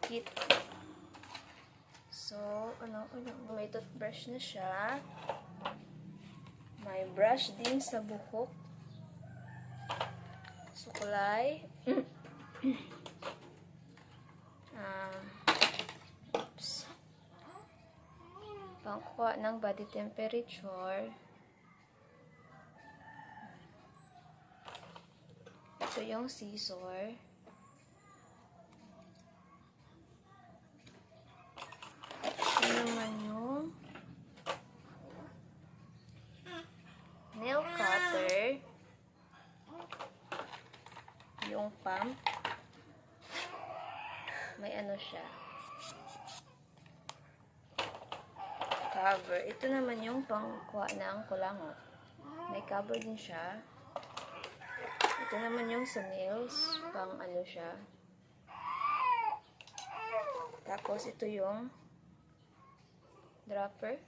kit. So, may toothbrush na siya. May brush din sa buhok. Sukulay. Oops. Pangkuha ng body temperature. Ito yung scissor. Ito naman yung nail cutter. Yung pump. May ano siya. Cover. Ito naman yung pangkuha ng kulangot. May cover din siya. Ito naman yung sa nails. Pang ano siya. Tapos ito yung dropper.